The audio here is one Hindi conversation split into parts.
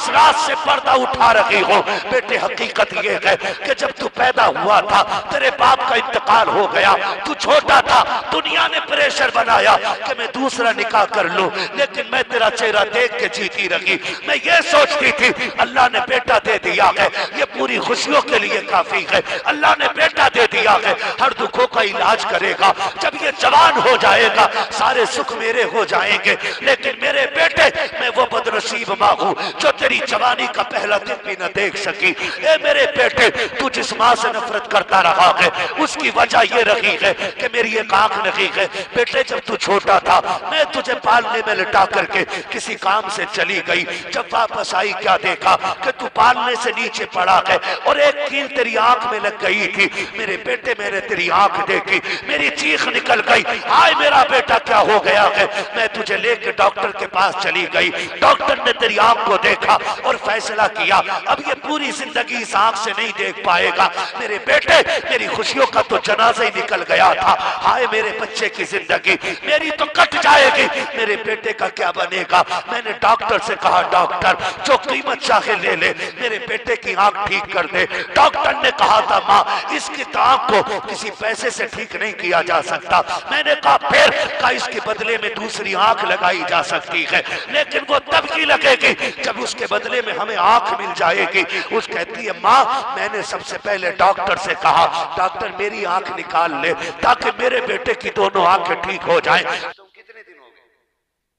इस रात से पर्दा उठा रही हो। बेटे हकीकत ये है कि जब तू पैदा हुआ था तेरे बाप का इंतकाल हो गया, तू छोटा था, दुनिया ने प्रेशर बनाया कि मैं दूसरा निकाह कर लूं, लेकिन मैं तेरा चेहरा देख के जीती रही। मैं ये सोचती थी अल्लाह ने बेटा दे दिया है, ये पूरी खुशियों के लिए काफी है। अल्लाह ने बेटा दे दिया है, हर दुखों का इलाज करेगा। जब ये जवान हो जाएगा सारे सुख मेरे हो जाएंगे। लेकिन मेरे बेटे, मैं वो बदनसीब माँ हूँ जो तेरी जवानी का पहला दिन भी न देख सकी। ए मेरे बेटे, तू जिस माँ से नफरत करता रहा है उसकी वजह ये रही है कि मेरी एक आंख नहीं है। बेटे जब तू छोटा था मैं तुझे पालने में लिटा करके किसी काम से चली गई, जब वापस आई क्या देखा कि तू पालने से नीचे पड़ा है और एक कील तेरी आंख में लग गई थी। मेरे बेटे मैंने तेरी आंख देखी, मेरी चीख निकल गई, हाय मेरा बेटा क्या हो गया है। मैं तुझे लेके डॉक्टर के पास चली गई, डॉक्टर ने तेरी आंख को देखा और फैसला किया अब ये पूरी जिंदगी इस आंख से नहीं देख पाएगा। मेरे बेटे मेरी खुशियों का तो जनाजा ही निकल गया था, हाय मेरे बच्चे की जिंदगी मेरी तो कट जाएगी, मेरे बेटे का क्या बनेगा। मैंने डॉक्टर से कहा डॉक्टर जो कीमत चाहे ले ले, मेरे बेटे की आंख ठीक कर दे। डॉक्टर ने कहा था माँ इसकी आंख को किसी पैसे से ठीक नहीं किया जा सकता। मैंने कहा फिर का इसके बदले में दूसरी आंख लगाई जा सकती है, लेकिन वो तब की लगेगी जब उसके बदले में हमें आंख मिल जाएगी। उस कहती है माँ मैंने सबसे पहले डॉक्टर से कहा डॉक्टर मेरी आंख निकाल ले ताकि मेरे बेटे की दोनों आंखें ठीक हो जाएं। कितने दिन हो गए?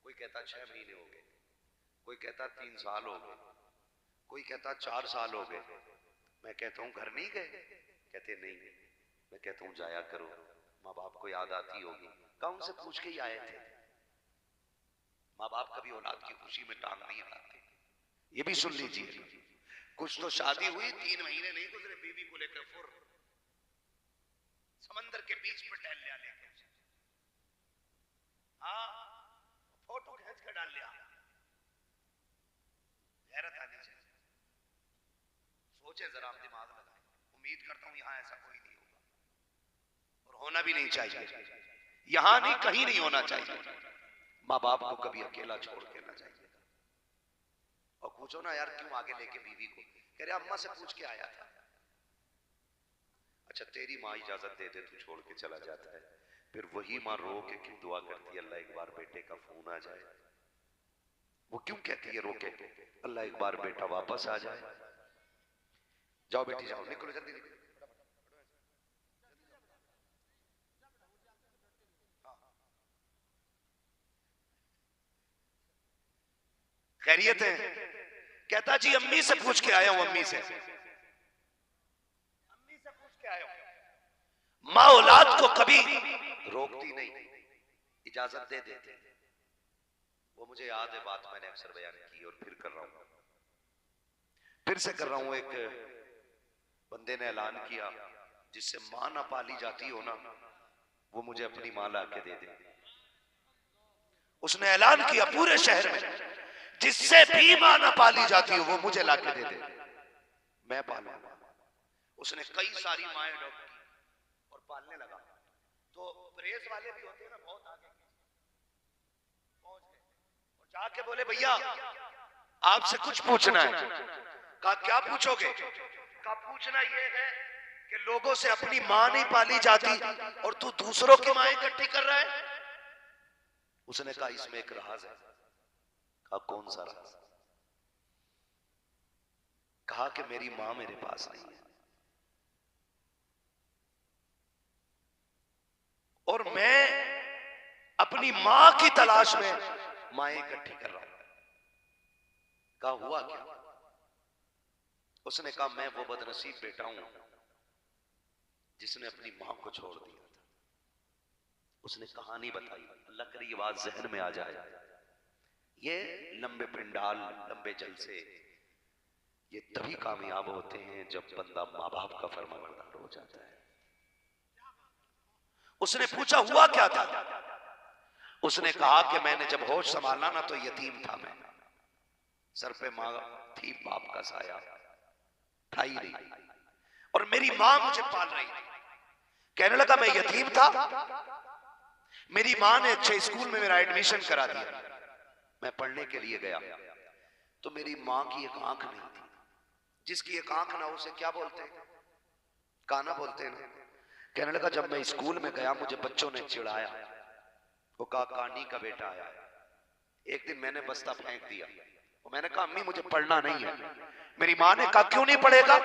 कोई कहता 6 महीने हो गए, कोई कहता 3 साल हो गए, कोई कहता 4 साल हो गए। मैं कहता हूँ घर नहीं गए, कहते नहीं। मैं कहता हूँ जाया करो, माँ बाप को याद आती होगी। कौन से पूछ के ही आए थे। माँ बाप कभी औलाद की खुशी में टांग नहीं अड़ाते। ये भी सुन लीजिए, कुछ तो शादी हुई 3 महीने नहीं गुजरे, बीवी को लेकर फुर समंदर के बीच पर टहल लिया, लेकर हाँ फोटो खींच कर डाल लिया। गैरत आनी चाहिए। सोचे जरा, आप दिमाग लगाएं। उम्मीद करता हूं यहां ऐसा कोई नहीं होगा और होना भी नहीं चाहिए। यहां नहीं कहीं नहीं होना चाहिए। माँ बाप को कभी अकेला छोड़ के ना जाइए। और पूछो ना यार क्यों आगे लेके बीवी को, कह रहे अम्मा से पूछ के आया था। अच्छा तेरी माँ इजाजत दे दे तू छोड़ के चला जाता है, फिर वही माँ रो के क्यों दुआ करती है अल्लाह एक बार बेटे का फोन आ जाए। वो क्यों कहती है रो के अल्लाह एक बार बेटा वापस आ जाए। जाओ बेटी जाओ, निकलो जल्दी निकलो। खैरियत है? कहता जी अम्मी से पूछ के आया हूं, अम्मी से पूछ के आया हूं। माँ औलाद को कभी रोकती नहीं, इजाजत दे देते। वो मुझे याद है, बात मैंने अक्सर बयान की और फिर कर रहा हूं, फिर से कर रहा हूं। एक बंदे ने ऐलान किया जिससे मां ना पाली जाती हो ना, वो मुझे अपनी मां ला के दे दे। उसने ऐलान किया पूरे शहर में जिससे भी मां ना पाली जाती हो वो मुझे ला के दे दे, मैं पालूंगा। उसने कई सारी माएं अडॉप्ट की और पालने लगा। तो प्रेस वाले भी होते हैं ना, बहुत आगे पहुंच गए और जाके बोले भैया आपसे कुछ पूछना है। कहा क्या पूछोगे? कहा पूछना ये है कि लोगों से अपनी मां नहीं पाली जाती और तू दूसरों की मां इकट्ठी कर रहा है। उसने कहा इसमें एक राज है। कहा कौन सा राज? कहा कि मेरी मां मेरे पास नहीं है और मैं अपनी मां की तलाश में माएं इकट्ठी कर रहा हूं। कहा हुआ क्या? उसने कहा मैं वो बदनसीब बेटा हूं जिसने अपनी मां को छोड़ दिया था। उसने कहानी बताई, अल्लाह करे ये बात जहन में आ जाए। ये लंबे पिंडाल लंबे जलसे ये तभी कामयाब होते हैं जब बंदा माँ बाप का फरमाबरदार हो जाता है। उसने पूछा हुआ क्या था? उसने कहा कि मैंने जब होश संभाला ना तो यतीम था मैं, सर पे माँ थी, बाप का साया था ही नहीं और मेरी माँ मुझे पाल रही थी। कहने लगा मैं यतीम था, मेरी माँ ने अच्छे स्कूल में मेरा एडमिशन करा दिया, मैं पढ़ने के लिए गया तो मेरी मां की एक आंख नहीं थी। जिसकी एक आंख ना उसे क्या बोलते हैं? काना बोलते हैं ना। कहने लगा जब मैं स्कूल में गया मुझे बच्चों ने चिढ़ाया, वो कहा कानी का बेटा आया। एक दिन मैंने बस्ता फेंक दिया, मैंने कहा अम्मी मुझे पढ़ना नहीं है। मेरी माँ ने कहा क्यों नहीं पढ़ेगा?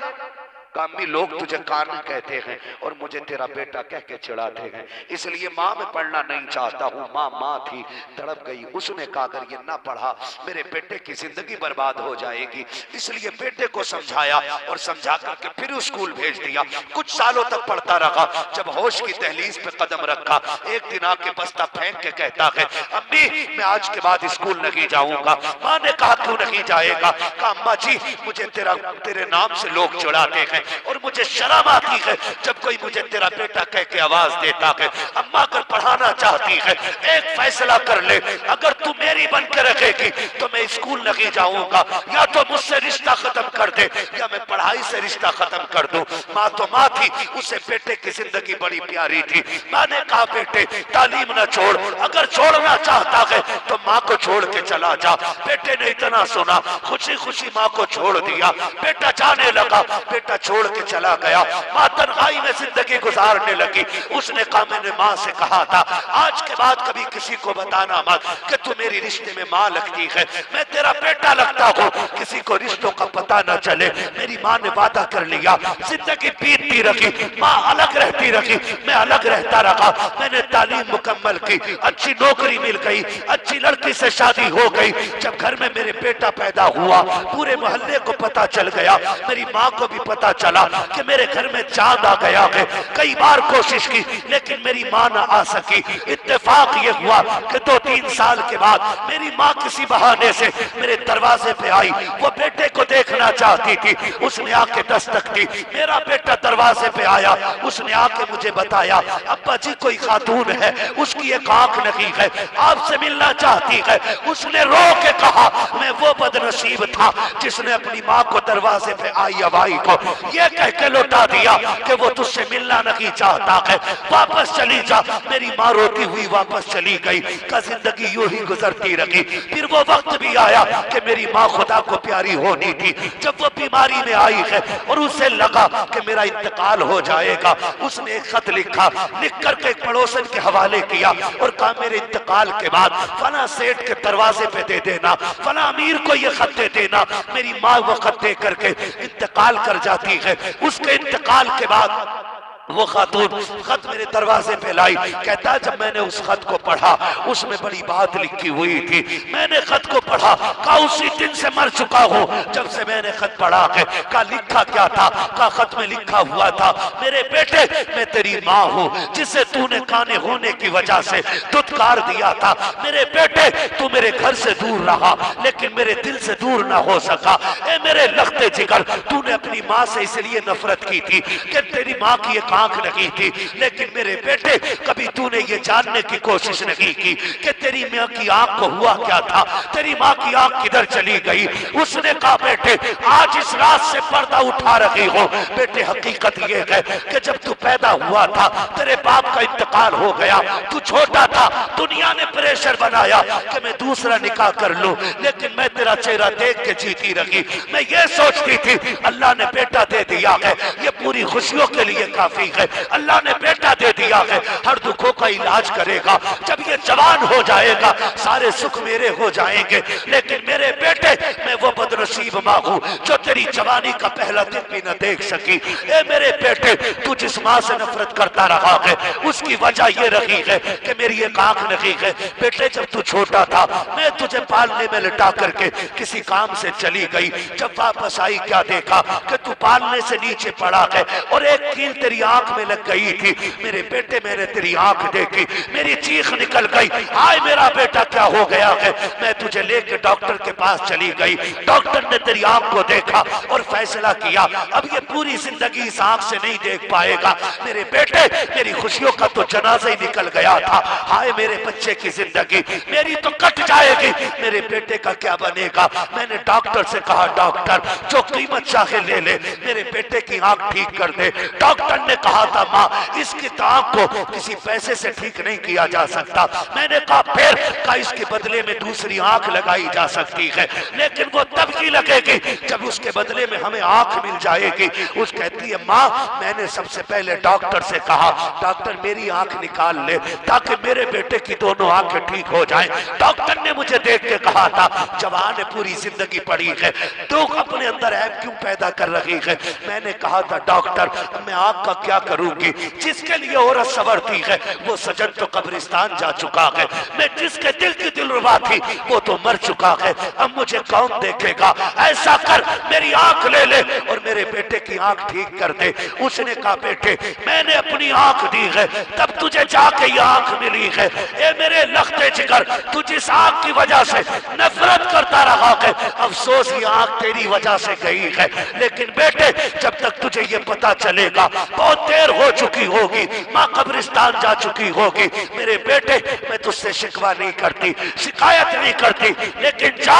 कहा अम्मी लोग तुझे कान कहते हैं और मुझे तेरा बेटा कह के चिढ़ाते हैं, इसलिए माँ मैं पढ़ना नहीं चाहता हूँ। माँ थी, तड़प गई। उसने कहा अगर ये ना पढ़ा मेरे बेटे की जिंदगी बर्बाद हो जाएगी, इसलिए बेटे को समझाया और समझा करके फिर स्कूल भेज दिया। कुछ सालों तक पढ़ता रहा। जब होश की दहलीज पे कदम रखा, एक दिन आके बस्ता फेंक के कहता है अम्मी मैं आज के बाद स्कूल नहीं जाऊंगा। माँ ने कहा क्यों नहीं जाएगा? कहा अम्मा जी मुझे तेरे नाम से लोग चिढ़ाते हैं और मुझे शर्म आती है जब कोई मुझे तेरा बेटा कह के आवाज देता है। अम्मा अगर पढ़ाना चाहती है एक फैसला कर ले, अगर तू मेरी बन के रखेगी तो मैं स्कूल नहीं जाऊंगा, या तो मुझसे रिश्ता खत्म कर दे या मैं पढ़ाई से रिश्ता खत्म कर दूं। माँ तो माँ थी, उसे बेटे की जिंदगी बड़ी प्यारी थी। माँ ने कहा बेटे तालीम न छोड़, अगर छोड़ना चाहता है तो माँ को छोड़ के चला जा। बेटे ने इतना सुना, खुशी खुशी माँ को छोड़ दिया। बेटा जाने लगा, बेटा छोड़ के चला गया। माँ तन्हाई में जिंदगी गुजारने लगी। उसने कहा मैंने माँ से कहा था आज के बाद कभी किसी को बताना मत कि तू मेरी रिश्ते में माँ लगती है, मैं तेरा बेटा लगता हूँ, किसी को रिश्तों का पता न चले। मेरी माँ ने वादा कर लिया, जिंदगी बीतती रही, माँ अलग रहती रही, मैं अलग रहता रहा। मैंने तालीम मुकम्मल की, अच्छी नौकरी मिल गई, अच्छी लड़की से शादी हो गई। जब घर में मेरे बेटा पैदा हुआ पूरे मोहल्ले को पता चल गया, मेरी माँ को भी पता चला कि मेरे घर में चांद आ गया है। कई बार कोशिश की लेकिन मेरी माँ न आ सकी। इत्तेफाक ये हुआ कि 2-3 साल के बाद मेरी माँ किसी बहाने से मेरे दरवाजे पे आई। वो बेटे को देखना चाहती थी, उसने आके दस्तक दी। मेरा बेटा दरवाजे पे आया, उसने आके मुझे बताया अब्बा जी कोई खातून है, उसकी एक आंख नहीं है, आपसे मिलना चाहती है। उसने रो के कहा मैं वो बदनसीब था जिसने अपनी माँ को दरवाजे पे आई अवाई को ये कह के लौटा दिया कि वो तुझसे मिलना नहीं चाहता है, वापस चली जा। मेरी माँ रोती हुई वापस चली गई। का जिंदगी यूं ही गुजरती रही। फिर वो वक्त भी आया कि मेरी माँ खुदा को प्यारी होनी थी। जब वो बीमारी में आई है और उसे लगा कि मेरा इंतकाल हो जाएगा, उसने एक खत लिखा, लिख करके एक पड़ोसन के हवाले किया और कहा मेरे इंतकाल के बाद फला सेठ के दरवाजे पे दे देना, फला अमीर को ये खत दे देना। मेरी माँ वो खत दे करके इंतकाल कर जाती है। उसके इंतकाल के बाद वो खातून खत मेरे दरवाजे पे लाई। कहता जब मैंने उस खत को पढ़ा उसमें बड़ी बात लिखी हुई थी। मैंने खत को पढ़ा, कहा उसी दिन से मर चुका हूँ जब से मैंने खत पढ़ा है। कहा लिखा क्या था? कहा खत में लिखा हुआ था मेरे बेटे मैं तेरी माँ हूँ जिसे तूने काने होने की वजह से दुत्कार दिया था। मेरे बेटे तू मेरे घर से दूर रहा लेकिन मेरे दिल से दूर ना हो सका। ए मेरे लखते जिगर, तूने अपनी माँ से इसलिए नफरत की थी कि तेरी माँ की एक आंख नहीं थी, लेकिन मेरे बेटे कभी तूने ये जानने की कोशिश नहीं की कि तेरी माँ की आंख को हुआ क्या था, तेरी माँ की आंख किधर चली गई। उसने कहा बेटे आज इस रात से पर्दा उठा रही हो। बेटे हकीकत ये है कि जब तू पैदा हुआ था तेरे बाप का इंतकाल हो गया, तू छोटा था, दुनिया ने प्रेशर बनाया कि मैं दूसरा निकाह कर लूं, लेकिन मैं तेरा चेहरा देख के जीती रही। मैं ये सोचती थी अल्लाह ने बेटा दे दिया है, ये पूरी खुशियों के लिए काफी है। अल्लाह ने बेटा दे दिया है, हर दुखों का इलाज करेगा। जब ये जवान हो जाएगा सारे सुख मेरे हो जाएंगे। लेकिन मेरे बेटे मैं वो बदनसीब माँ हूँ जो तेरी जवानी का पहला दिन भी न देख सकी। ए मेरे बेटे तू जिस माँ से नफरत करता रहा है उसकी वजह ये रही है कि मेरी एक आंख नहीं है। बेटे जब तू छोटा था मैं तुझे पालने में लिटा करके किसी काम से चली गई, जब वापस आई क्या देखा कि तू पालने से नीचे पड़ा है और एक कील तेरी आंख में लग गई थी। मेरे बेटे मैंने तेरी आंख देखी, मेरी चीख निकल गई, हाय मेरा बेटा क्या हो गया है। मैं तुझे लेके डॉक्टर के पास चली गई। डॉक्टर ने तेरी आंख को देखा और फैसला किया अब ये पूरी जिंदगी इस आंख से नहीं देख पाएगा। मेरे बेटे मेरी खुशियों का तो जनाजा ही निकल गया था, हाय मेरे बच्चे की जिंदगी मेरी तो कट जाएगी, मेरे बेटे का क्या बनेगा। मैंने डॉक्टर से कहा डॉक्टर जो कीमत चाहे ले ले, मेरे बेटे की आंख ठीक कर दे। डॉक्टर ने कहा था माँ इसकी आंख को किसी पैसे से ठीक नहीं किया जा सकता। मैंने कहा फिर का इसके बदले में दूसरी आंख लगाई जा सकती है, लेकिन वो तब की लगेगी जब उसके बदले में हमें आंख मिल जाएगी। उस कहती है माँ मैंने सबसे पहले डॉक्टर से कहा डॉक्टर मेरी आंख निकाल ले ताकि मेरे बेटे की दोनों आंखें ठीक हो जाएं। डॉक्टर ने मुझे देख के कहा था जवान है पूरी जिंदगी पड़ी है तो अपने अंदर ऐप क्यों पैदा कर रही है। मैंने कहा था डॉक्टर मैं आंख का क्या करूंगी, जिसके लिए औरत संवरती है वो सजन तो कब्रिस्तान जा चुका है, मैं जिसके दिल की दिलरुबा थी वो तो मर चुका है, अब मुझे कौन देखेगा। ऐसा कर मेरी आंख ले ले और मेरे बेटे की आंख ठीक कर दे। उसने कहा बेटे मैंने अपनी आंख दी है तब तुझे जाके ये आंख मिली है। ए मेरे लखते जिगर तू जिस आंख की वजह से नफरत करता रहा है अफसोस ये आंख तेरी वजह से गई है, लेकिन बेटे जब तक तुझे ये पता चलेगा बहुत देर हो चुकी होगी, माँ कब्रिस्तान जा चुकी होगी। मेरे बेटे मैं तुझसे शिकवा नहीं करती शिकायत नहीं करती, लेकिन जा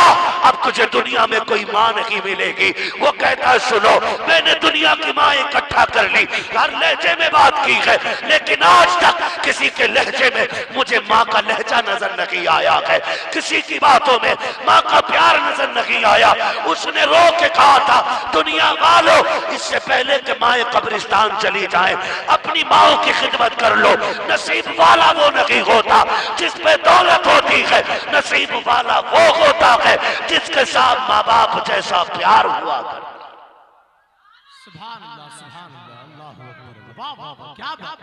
अब तुझे दुनिया में कोई माँ नहीं मिलेगी। वो कहता है सुनो मैंने दुनिया की माँ इकट्ठा कर ली, हर लहजे में बात की है, लेकिन आज तक किसी के लहजे में मुझे माँ का लहजा नजर नहीं आया है, किसी की बातों में माँ का प्यार नजर नहीं आया। उसने रो के कहा था दुनिया वालों इससे पहले कि माँ कब्रिस्तान चली जाए अपनी माओ की खिदमत कर लो। नसीब वाला वो नहीं होता जिस पे दौलत होती है, नसीब वाला वो होता है जिसके साथ माँ बाप जैसा प्यार हुआ कर। सुभान अल्लाह सुभान अल्लाह अल्लाहू अकबर। वाह वाह वाह क्या बात।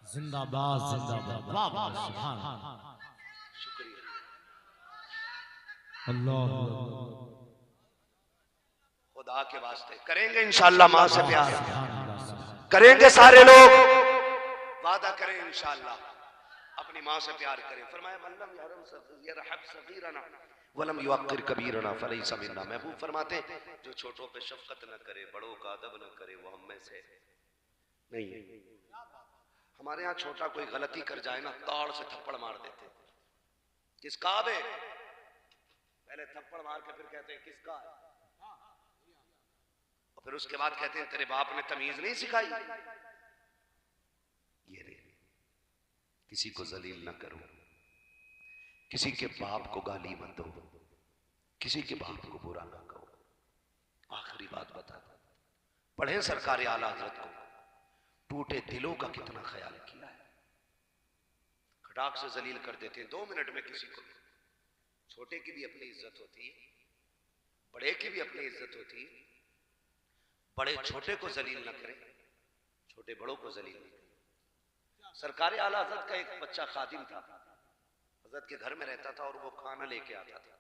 जिंदाबाद जिंदाबाद वाह वाह सुभान शुक्रिया अल्लाह। खुदा के वास्ते करेंगे इंशाअल्लाह माँ से प्यार करेंगे सारे लोग, वादा करें इंशाअल्लाह अपनी माँ से प्यार करें। फरमाया मल्लम यरहम सगीरना वलम युअक्किर कबीरना फलैसा मिन्ना। महबूब फरमाते जो छोटों पे शफकत न करे बड़ों का अदब न करे वो हम में से नहीं है। हमारे यहाँ छोटा कोई गलती कर जाए ना ताड़ से थप्पड़ मार देते, किसका है पहले थप्पड़ मार के फिर कहते हैं किसका है, और फिर उसके बाद कहते हैं तेरे बाप ने तमीज नहीं सिखाई। ये रे किसी को जलील न करो, किसी के बाप को गाली मत दो, किसी के बाप को बुरा ना कहो। आखिरी बात बता दो, पढ़े सरकार आला हजरत को टूटे दिलों का कितना ख्याल किया है। खटाक से जलील कर देते हैं 2 मिनट में किसी को। छोटे की भी अपनी इज्जत होती है, बड़े की भी अपनी इज्जत होती है। बड़े छोटे को जलील न करें, छोटे बड़ों को जलील न करें। सरकार आला हजरत का एक बच्चा खादिम था, हजरत के घर में रहता था और वो खाना लेके आता था।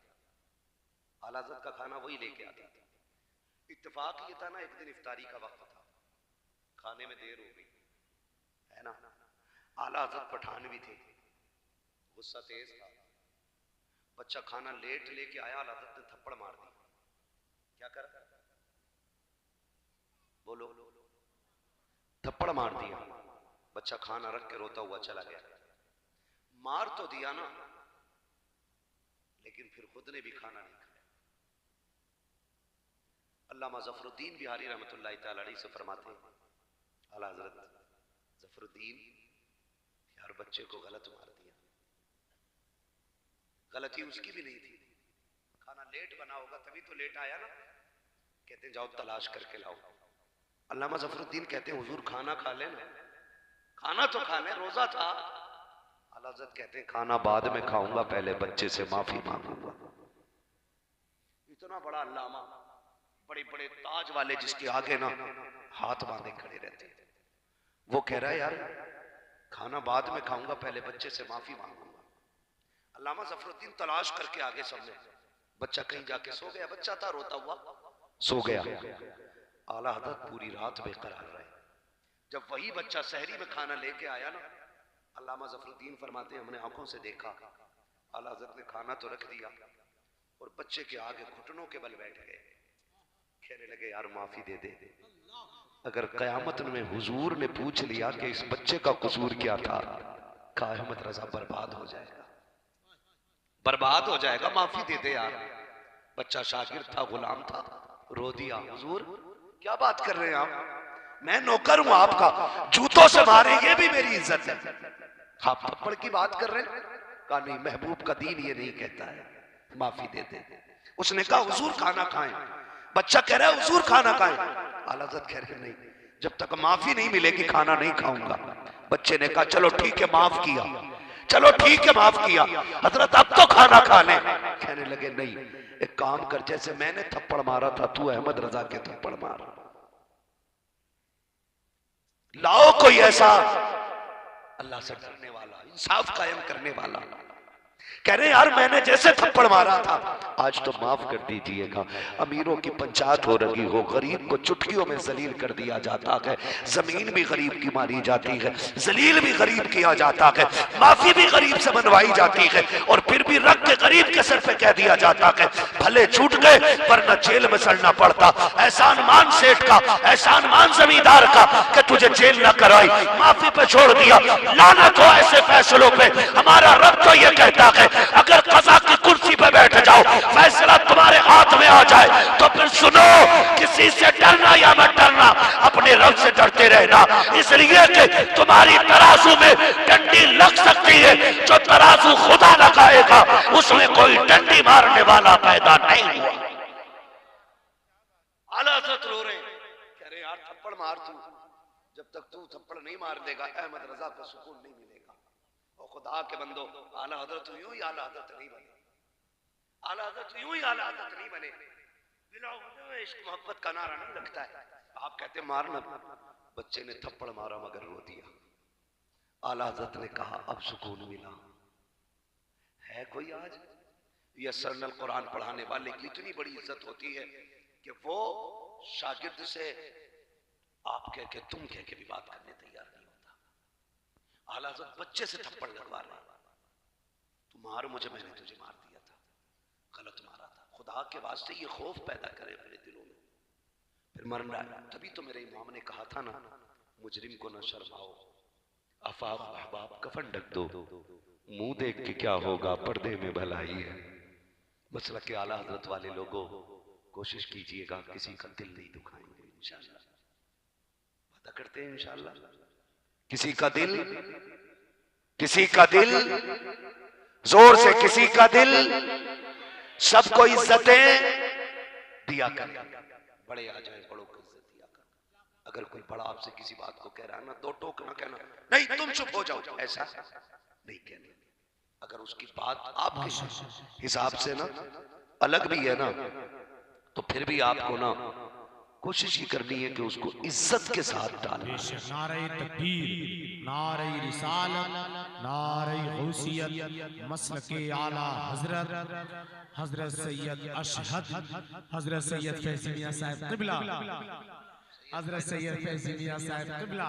आला हजरत का खाना वही लेके आता था। इत्तेफाक ये था ना एक दिन इफ्तारी का वक्त था, खाने में देर हो गई है ना। आला हजरत पठान भी थे, गुस्सा तेज था। बच्चा खाना लेट लेके आया, आला हजरत ने थप्पड़ मार दी। क्या कर बोलो, थप्पड़ मार दिया। बच्चा खाना रख के रोता हुआ चला गया। मार तो दिया ना, लेकिन फिर खुद ने भी खाना नहीं खाया। अल्लामा जफरुद्दीन बिहारी रहमतुल्लाह तआला अलैहि से फरमाते हैं आला हजरत जफरुद्दीन यार बच्चे को गलत मार दिया। गलती उसकी भी नहीं थी, खाना लेट बना होगा तभी तो लेट आया ना। कहते हैं जाओ तलाश करके लाओ। अल्लामा जफरुद्दीन कहते हैं हुजूर खाना खा लेना। खाना तो खा ले, रोजा था। आला हजरत कहते हैं खाना बाद में खाऊंगा, पहले बच्चे से माफी मांगूंगा। इतना बड़ा अल्लामा, बड़े बड़े ताज वाले जिसके आगे ना हाथ बांधे खड़े रहते हैं, वो कह रहा है यार खाना बाद में खाऊंगा, पहले बच्चे से माफी मांगूंगा। अल्लामा जफरुद्दीन तलाश करके आगे सबने, बच्चा कहीं जाके सो गया। बच्चा था रोता हुआ सो गया। आला हजरत पूरी रात बेकरार रहे। जब वही बच्चा सहरी में खाना लेके आया ना, अल्लामा जफरुद्दीन फरमाते हैं हमने आंखों से देखा आला हजरत ने खाना तो रख दिया और बच्चे के आगे घुटनों के बल बैठ गए। कहने लगे यार माफी दे दे, अगर कयामत में हुजूर ने पूछ लिया कि इस बच्चे का कसूर क्या था, कायमत रजा बर्बाद हो जाएगा, बर्बाद हो जाएगा। माफी दे दे यार। बच्चा शागिर्द था, गुलाम था, रो दिया। हुजूर क्या बात कर रहे हैं आप, मैं नौकर हूं आपका, जूतों से मारे ये भी मेरी इज्जत है, आप थप्पड़ की बात कर रहे हैं? कहा नहीं, महबूब का दीन ये नहीं कहता है, माफी दे दे। उसने कहा हुजूर खाना खाएं। बच्चा कह रहा है हुजूर खाना खाएं। आला हज़रत कह रहे नहीं, जब तक माफी नहीं मिलेगी खाना नहीं खाऊंगा। बच्चे ने कहा चलो ठीक है माफ किया, चलो ठीक है माफ किया, हजरत अब तो खाना खा लें। कहने लगे नहीं, एक काम कर, जैसे मैंने थप्पड़ मारा था तू अहमद रजा के थप्पड़ मार, लाओ कोई ऐसा अल्लाह से डरने वाला, इंसाफ कायम करने वाला। कह रहे यार मैंने जैसे थप्पड़ मारा था, आज तो माफ कर दीजिएगा। अमीरों की पंचायत हो रही हो, गरीब को चुटकियों में जलील कर दिया जाता है, जमीन भी गरीब की मारी जाती है, जलील भी गरीब किया जाता है, माफी भी गरीब से बनवाई जाती है, और फिर भी रख के गरीब के सर पे कह दिया जाता है भले छूट गए वरना जेल में सड़ना पड़ता। एहसान मान सेठ का, एहसान मान जमींदार का कि तुझे जेल न कराई, माफी पे छोड़ दिया। लानत हो ऐसे फैसलों पे। हमारा रब तो ये कहता है अगर कज़ा की कुर्सी पे बैठ जाओ, फैसला तुम्हारे हाथ में आ जाए, तो फिर सुनो, किसी से डरना या मत डरना, अपने रब से डरते रहना। इसलिए कि तुम्हारी तराजू में डंडी लग सकती है, जो तराजू खुदा लगाएगा उसमें कोई डंडी मारने वाला पैदा नहीं हुआ। आला हज़रत रो रहे, कह रहे यार थप्पड़ मार तू, जब तक तू थप्पड़ नहीं मार देगा अहमद रजा को सुकून नहीं मिलेगा। और खुदा के बंदो, आला हज़रत यूं ही आला हज़रत नहीं बने, आला हज़रत यूं ही आला हज़रत नहीं बने। इश्क मोहब्बत का नारा नहीं लगता है, आप कहते मारना। बच्चे ने थप्पड़ मारा मगर रो दिया। आला हज़रत ने कहा अब सुकून मिला। है कोई आज ये सरनल कुरान पढ़ाने वाले की इतनी बड़ी इज्जत होती है कि वो शागिर्द से आप कह के तुम कह के भी बात करने तैयार नहीं होता। आला हज़रत बच्चे से थप्पड़ लगवा रहे, तू मार मुझे, मैंने तुझे मार दिया था, गलत मारा था, खुदा के वास्ते ये खौफ पैदा करे मेरे दिलों में, फिर मरना है। तभी तो मेरे इमाम ने कहा था ना, मुजरिम को न शर्माओ, अफाफ अहबाब कफन ढक दो, मुंह देख के क्या होगा पर्दे में भलाई है। मसला के आला हज़रत वाले लोगों कोशिश कीजिएगा किसी का दिल नहीं दुखाएंगे इंशाअल्लाह, वादा करते हैं इंशाअल्लाह। किसी का दिल, किसी का दिल, जोर से किसी का दिल, सबको इज्जतें दिया कर, बड़े आ जाए बड़ों को इज्जत दिया कर। अगर कोई बड़ा आपसे किसी बात को कह रहा है ना, दो टोक ना कहना, नहीं तुम चुप हो जाओ, ऐसा नहीं कहना। अगर उसकी बात आपके हिसाब से ना अलग भी है ना, तो फिर भी आपको ना कोशिश ही करनी है कि उसको इज्जत के साथ डालना। नारे तकबीर, नारे रिसालत, नारे गौसियत, मसलके आला हजरत हजरत सैयद अशहद, हजरत सैयद फैज़ी मियां साहब क़िबला, हजरत सैयद फैज़ी मियां साहब क़िबला,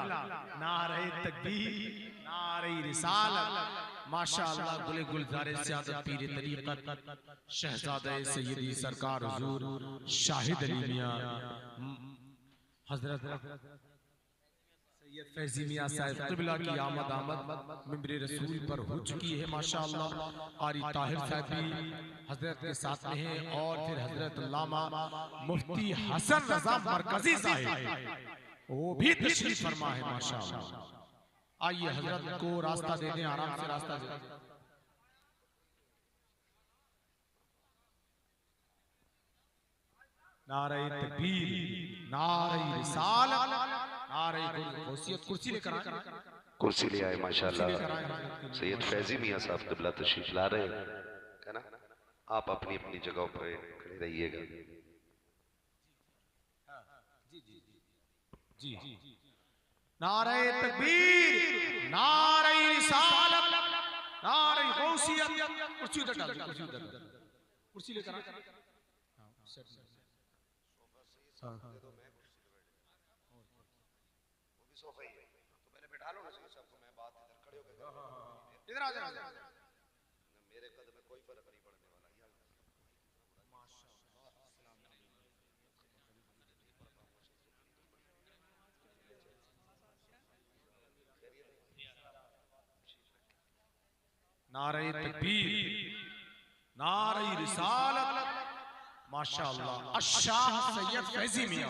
नारे तकबीर, नारे रिसालत, माशाअल्लाह गुले गुलजारे सयादत पीर तरीक़त शहजादे सैयदी सरकार हुजूर शाहिद अली मियां हजरत सैयद फैज़ी मियां साहब क़िबला की आमद मिंबर रसूल पर हो चुकी है माशाअल्लाह। कारी ताहिर साहब भी हजरत के साथ में हैं, और फिर हजरत अल्लामा मुफ्ती हसन रजा मरकजी साहब वो भी तशरीफ फरमा है माशाअल्लाह। आइए हजरत को रास्ता दे दें, आराम से रास्ता दे दें। नारे तकबीर, नारे रिसालत, नारे गौसियत। कुर्सी लेकर आए, कुर्सी ले आए माशाअल्लाह। सैयद फैज़ी मियां साहब क़िबला तशरीफ ला रहे हैं, है ना, आप अपनी अपनी जगह पर खड़े रहिएगा। जी जी, नारे तकबीर, नारे रिसालत, नारे गौसियत। कुर्सी उधर डाल, कुर्सी उधर, कुर्सी लेकर आ। इधर आ जाओ, मेरे कदम में कोई फर्क नहीं पड़ने वाला। नारे तकबीर, नारे रिसालत, माशाअल्लाह। अशाह सैयद फैजी मियां,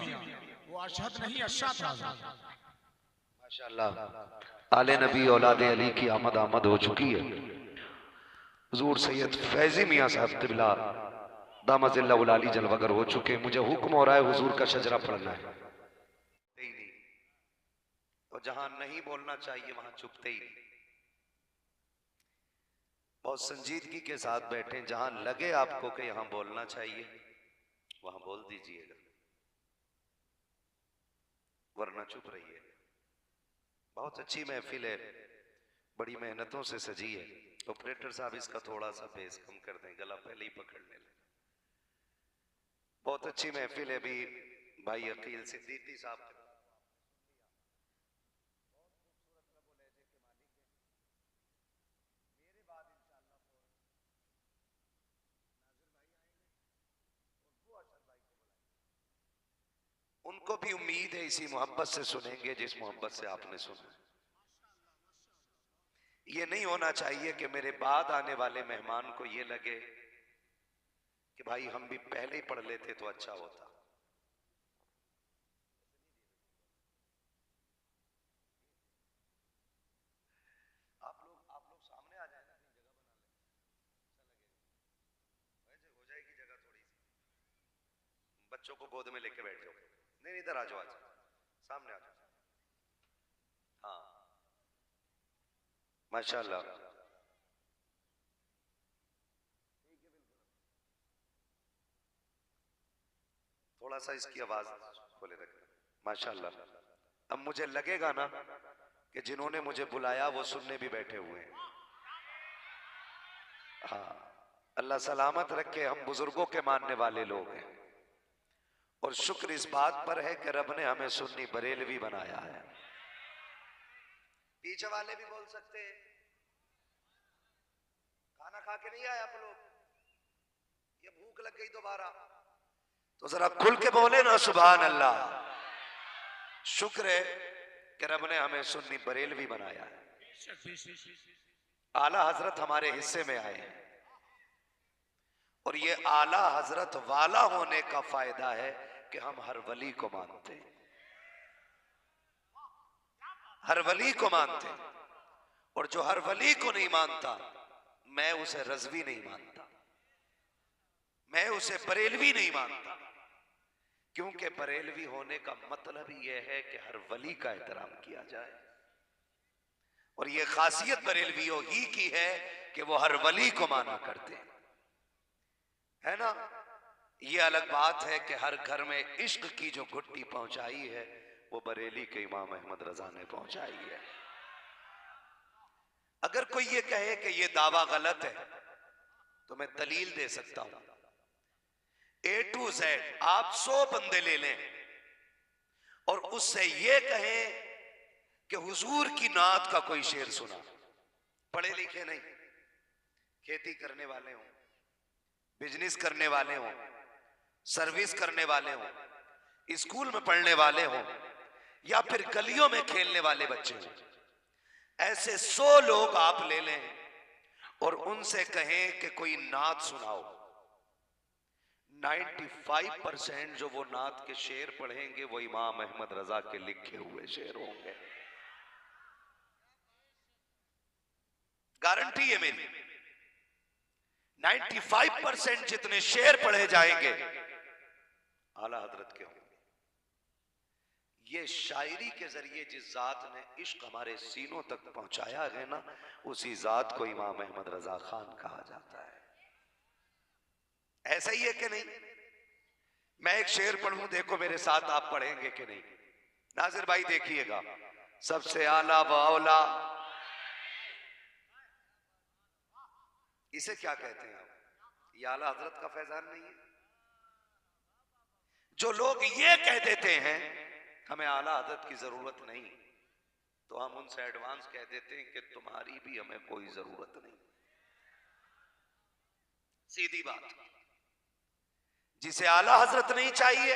वो अशहद नहीं अशाह था। माशाअल्लाह आले नबी औलादे अली की आमद हो चुकी है। हुजूर सैयद फैजी मियां साहब तिबला दामजिल्ला उलाली जलवागर हो चुके। मुझे हुक्म हो रहा है हुजूर का शजरा पढ़ना है। नहीं, और जहां नहीं बोलना चाहिए वहां चुपते ही नहीं। बहुत संजीदगी के साथ बैठे। जहां लगे आपको कि यहां बोलना चाहिए वहां बोल दीजिएगा, वरना चुप रहिए। बहुत अच्छी महफिल है, बड़ी मेहनतों से सजी है। ऑपरेटर साहब इसका थोड़ा सा बेस कम कर दें, गला पहले ही पकड़ने लगे। बहुत अच्छी महफिल है। भी भाई अकील सिद्दीकी साहब उनको भी उम्मीद है इसी मोहब्बत से सुनेंगे जिस मोहब्बत से आपने सुना। ये नहीं होना चाहिए कि मेरे बाद आने वाले मेहमान को ये लगे कि भाई हम भी पहले ही पढ़ लेते तो अच्छा होता। आप लोग सामने आ जाए ना, जगह बना ले, हो जाएगी जगह थोड़ी सी। बच्चों को गोद में लेके बैठ जाओ। नहीं इधर आ जाओ, आज सामने आ जाओ। हाँ माशाल्लाह। थोड़ा सा इसकी आवाज खोले रखना। माशाल्लाह। अब मुझे लगेगा ना कि जिन्होंने मुझे बुलाया वो सुनने भी बैठे हुए हैं। हाँ अल्लाह सलामत रखे। हम बुजुर्गों के मानने वाले लोग हैं और शुक्र इस बात पर है कि रब ने हमें सुन्नी बरेलवी बनाया है। पीछे वाले भी बोल सकते हैं। खाना खा के नहीं आए आप लोग? ये भूख लग गई दोबारा तो जरा खुल के बोले ना सुभान अल्लाह। शुक्र है कि रब ने हमें सुन्नी बरेलवी बनाया है। आला हजरत हमारे हिस्से में आए हैं और ये आला हजरत वाला होने का फायदा है कि हम हर वली को मानते हैं, हर वली को मानते हैं। और जो हर वली को नहीं मानता, मैं उसे रज़वी नहीं मानता, मैं उसे बरेलवी नहीं मानता। क्योंकि बरेलवी होने का मतलब ही यह है कि हर वली का एहतराम किया जाए। और यह खासियत बरेलवियों ही की है कि वो हर वली को माना करते हैं, है ना। ये अलग बात है कि हर घर में इश्क की जो घुट्टी पहुंचाई है वो बरेली के इमाम अहमद रजा ने पहुंचाई है। अगर कोई ये कहे कि ये दावा गलत है तो मैं दलील दे सकता हूं। A to Z आप 100 बंदे ले लें और उससे ये कहें कि हुजूर की नात का कोई शेर सुना, पढ़े लिखे नहीं, खेती करने वाले हों, बिजनेस करने वाले हों, सर्विस करने वाले हों, स्कूल में पढ़ने वाले हों या फिर गलियों में खेलने वाले बच्चे हों, ऐसे 100 लोग आप ले लें और उनसे कहें कि कोई नात सुनाओ। 95% जो वो नात के शेर पढ़ेंगे वो इमाम अहमद रजा के लिखे हुए शेर होंगे। गारंटी है मेरी। 95% जितने शेर पढ़े जाएंगे आला हजरत के होंगे। ये शायरी के जरिए जिस जात ने इश्क हमारे सीनों तक पहुंचाया है ना, उसी जात को इमाम अहमद रजा खान कहा जाता है। ऐसा ही है कि नहीं? मैं एक शेर पढ़ूं, देखो मेरे साथ आप पढ़ेंगे कि नहीं। नाजिर भाई देखिएगा। सबसे आला व औला, इसे क्या कहते हैं आप? ये आला हजरत का फैजान नहीं है। जो लोग ये कह देते हैं हमें आला हजरत की जरूरत नहीं, तो हम उनसे एडवांस कह देते हैं कि तुम्हारी भी हमें कोई जरूरत नहीं। सीधी बात। जिसे आला हजरत नहीं चाहिए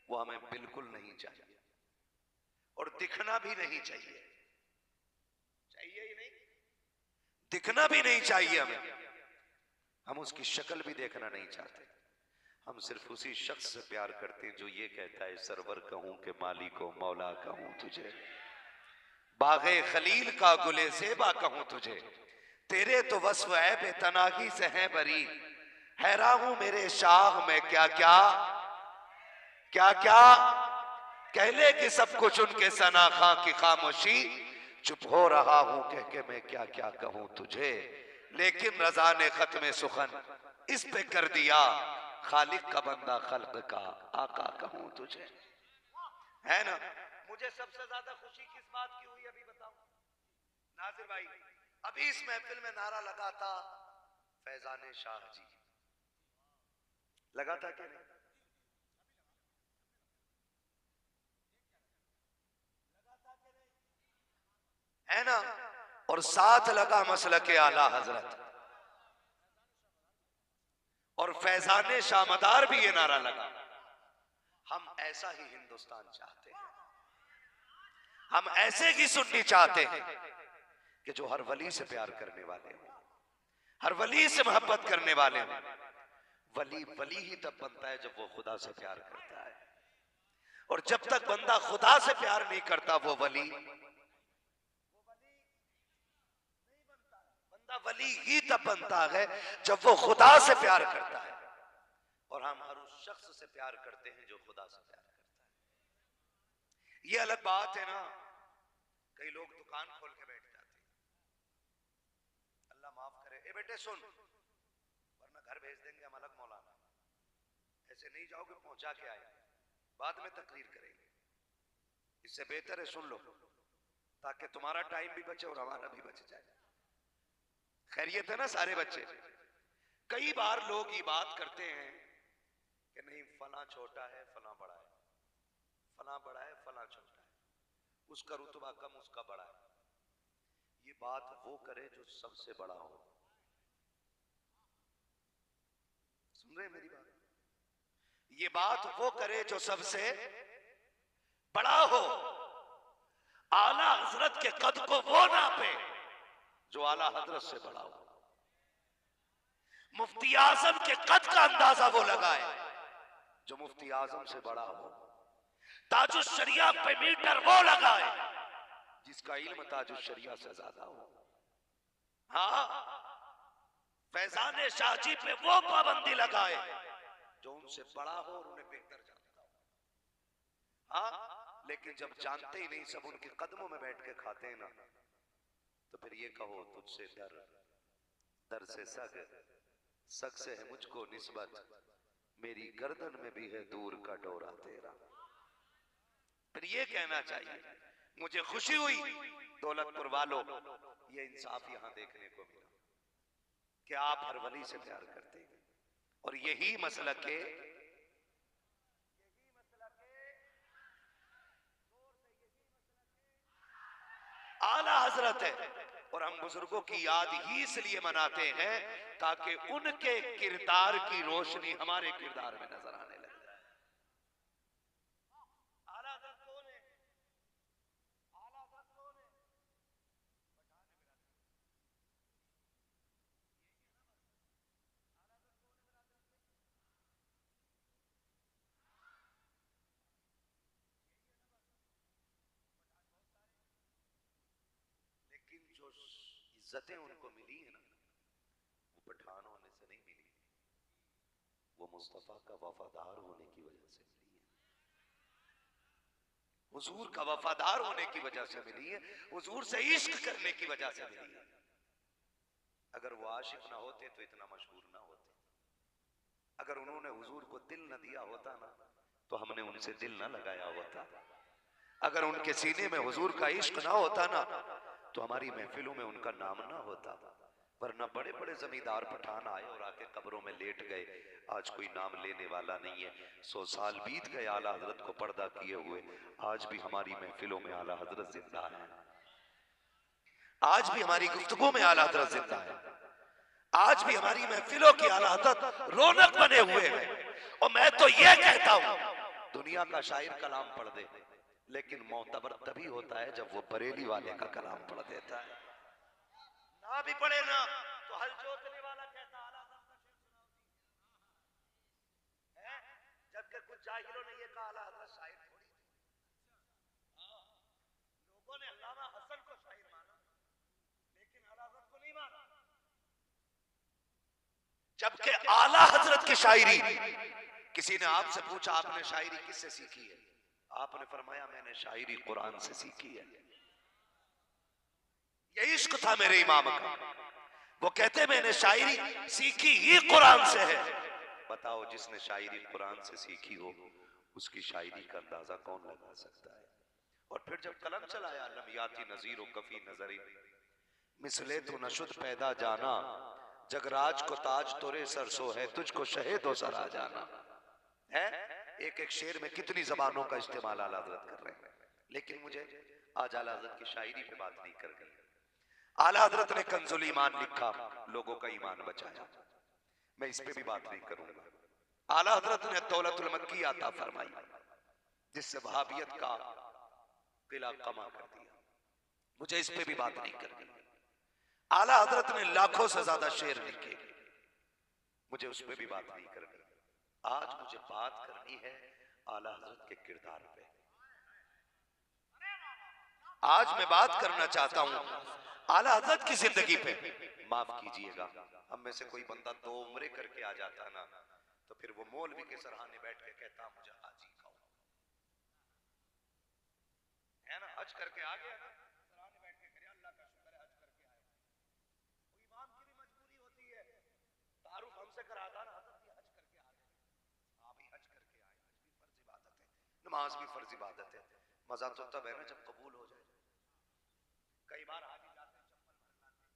वो हमें बिल्कुल नहीं चाहिए और दिखना भी नहीं चाहिए। चाहिए ही नहीं, दिखना भी नहीं चाहिए हमें। हम उसकी शक्ल भी देखना नहीं चाहते। हम सिर्फ उसी शख्स से प्यार करते हैं जो ये कहता है सरवर कहूं कि मालिको मौला कहूं तुझे, बागे खलील का गुले ज़ेबा कहूं तुझे, तेरे तो वस्फ है बेतनागी से है बरी, हैरान हूं मेरे शाह में क्या क्या क्या क्या कह ले कि सब कुछ उनके सना खां की खामोशी, चुप हो रहा हूं कह के मैं क्या क्या कहूं तुझे, लेकिन रजा ने खत्म सुखन इस पे कर दिया, खालिक का बंदा खल्क का आका कहूं तुझे। है ना? मुझे सबसे ज्यादा खुशी किस बात की हुई अभी बताओ नाजिर भाई? अभी इस महफिल में नारा लगा था फैजान शाह जी, लगा था कि नहीं? है ना? और साथ लगा मसलक आला हजरत, और फैजान शामदार भी ये नारा लगा। हम ऐसा ही हिंदुस्तान चाहते हैं, हम ऐसे की सुन्नी चाहते हैं कि जो हर वली से प्यार करने वाले हों, हर वली से मोहब्बत करने वाले हों। वली वली ही तब बनता है जब वो खुदा से प्यार करता है, और जब तक बंदा खुदा से प्यार नहीं करता वो वली वली ही तब बनता है जब वो खुदा से प्यार करता है, और हम हर उस शख्स से प्यार करते हैं जो खुदा से प्यार करता है। ये अलग बात है ना, कई लोग दुकान खोल के बैठ जाते हैं, अल्लाह माफ करे, ए बेटे सुन वरना घर भेज देंगे हम अलग मौलाना, ऐसे नहीं जाओगे पहुंचा के आए बाद में तकरीर करेंगे, इससे बेहतर है सुन लो ताकि तुम्हारा टाइम भी बचे और हमारा भी बच जाए। खैरियत है ना सारे बच्चे? कई बार लोग ये बात करते हैं कि नहीं फला छोटा है फला बड़ा है, फला बड़ा है फला छोटा है, उसका रुतबा कम उसका बड़ा है। ये बात वो करे जो सबसे बड़ा हो। सुन रहे मेरी बात? ये बात वो करे जो सबसे बड़ा हो। आला हजरत के कद को वो नापे जो आला हजरत से बड़ा हो। मुफ्ती आजम के कद का अंदाजा वो लगाए जो मुफ्ती आजम से बड़ा हो। ताजुश शरिया पे मीटर वो लगाए जिसका इल्म ताजुश शरिया से ज्यादा हो। हाँ, फैजान शाहजी पे वो पाबंदी लगाए जो उनसे बड़ा हो और उन्हें बेहतर जानता हो। हाँ, लेकिन जब जानते ही नहीं सब उनके कदमों में बैठ के खाते हैं ना, तो फिर ये कहो तुझसे दर, दर से सग, सग से है मुझको निस्बत, मेरी गर्दन में भी है दूर का डोरा तेरा। फिर ये कहना चाहिए मुझे खुशी हुई दौलतपुर वालों, ये इंसाफ यहां देखने को मिला कि आप हर वली से प्यार करते हैं, और यही मसलक के आला हजरत है। और हम बुजुर्गों की याद ही इसलिए मनाते हैं ताकि उनके किरदार की रोशनी हमारे किरदार में नजर आने लगे। आला हजरत कौन है? आला हजरत कौन है? लेकिन जो इज्जतें उनको मिली है ना, वो पठान होने से नहीं मिली, वो मुस्तफा का वफादार होने की वजह से मिली है, हुजूर का वफादार होने की वजह से मिली है, हुजूर से इश्क करने की वजह से मिली है। अगर वो आशिक ना होते तो इतना मशहूर ना होते। अगर उन्होंने हुजूर को दिल न दिया होता ना, तो हमने उनसे दिल न लगाया होता। अगर उनके सीने में हुजूर का इश्क ना होता ना, तो हमारी महफिलों में उनका नाम ना होता। वरना बड़े बड़े जमींदार पठान आए और आके कब्रों में लेट गए, आज कोई नाम लेने वाला नहीं है। 100 साल बीत गए आला हजरत को पर्दा किए हुए, आज भी हमारी महफिलों में आला हजरत जिंदा है, आज भी हमारी गुफ्तगू में आला हजरत जिंदा है, आज भी हमारी महफिलों की आला हजरत रौनक बने हुए हैं। और मैं तो ये कहता हूं, दुनिया का शायर कलाम पढ़ दे, लेकिन मोतबर तभी होता है जब वो बरेली वाले का कलाम पढ़ देता है। ना भी पढ़े ना तो हल जोतने वाला कहता आला हजरत का शेर सुनाओ जी। जाहिलों ने ये कहा आला हजरत शायर थोड़ी थे। लोगों ने अल्लामा हसन को शायर माना, लेकिन आला हजरत को नहीं माना। जबकि आला हजरत की शायरी, किसी ने आपसे पूछा आपने शायरी किससे सीखी है, आपने फरमाया मैंने शायरी कुरान से सीखी है। यही इश्क था मेरे इमाम का। वो कहते मैंने शायरी सीखी ही कुरान से है। बताओ जिसने शायरी कुरान से सीखी हो उसकी शायरी का अंदाजा कौन लगा सकता है। और फिर जब कलम चलाया लमियाती नजीर कफी नजरी मिसले तो नशुद पैदा जाना जगराज को ताज तोरे सरसो है तुझको शहीदो सरा जाना है। एक एक शेर में कितनी जबानों का इस्तेमाल आला हज़रत कर रहे हैं, लेकिन मुझे आज आला हज़रत की शायरी पे बात नहीं कर गई। आला हज़रत ने कंजुल ईमान लिखा, लोगों का ईमान बचाया, मैं इस पे भी बात नहीं करूंगा। आला हज़रत ने दौलतुल मक्की अता फरमाई जिससे वहाबियत का किला कमा कर दिया, मुझे इस पे भी बात नहीं करनी। आला हज़रत ने लाखों से ज्यादा शेर लिखे, मुझे उस पे भी बात नहीं करनी। आज मुझे बात करनी है आला हज़रत के किरदार पे। आज मैं बात करना चाहता हूं आला हज़रत की जिंदगी पे। माफ कीजिएगा, हम में से कोई बंदा 2 उम्रे करके आ जाता ना, तो फिर वो मौलवी के सरहाने बैठ के कहता मुझे हाजी खाओ, है ना। हज करके आ गया ना, सरहाने बैठ के करे अल्लाह का शुक्र है हज करके आया। वो इमाम की भी मजबूरी होती है, तारुफ हमसे कराता ना हज़रत ये हज करके आ गए, हाँ भाई हज करके आए, हज भी फर्ज इबादत है, नमाज भी फर्ज इबादत है। मजा तो तब है ना जब कबूल हो जाए। कई बार हाजी जाते हैं चप्पल भर लाते,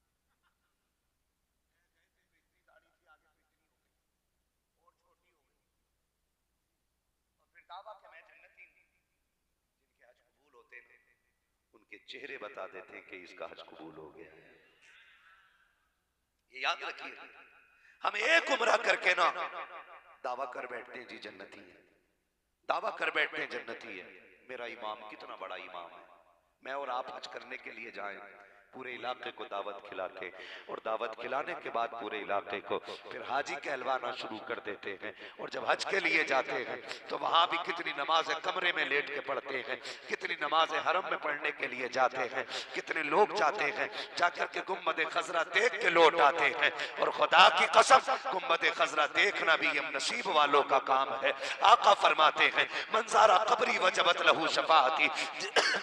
इतनी दाढ़ी थी आगे तो इतनी हो गई और छोटी हो गई, और फिर दावा कि मैं जन्नती हूं। जिनके हज कबूल होते हैं उनके चेहरे बता देते हैं कि इसका हज कबूल हो गया है। ये याद रखिए, हम एक उम्रा करके ना दावा कर बैठते हैं जी जन्नती है, दावा कर बैठते हैं जन्नती है। मेरा इमाम कितना बड़ा इमाम है, मैं और आप हज करने के लिए जाएं, पूरे इलाके को दावत खिला के, और दावत खिलाने के बाद पूरे इलाके को फिर हाजी कहलवाना शुरू कर देते हैं। और जब हज के लिए जाते हैं तो वहां भी कितनी नमाजें कमरे में लेट के पढ़ते हैं, कितनी नमाजें हरम में पढ़ने के लिए जाते हैं, कितने लोग जाते हैं, जाकर के गुम्बद खजरा देख के लौट आते हैं। और खुदा की कसम गुम्बद खजरा देखना भी ये नसीब वालों का काम है। आका फरमाते हैं मंजारा कब्री वजबत लहू शफाअती,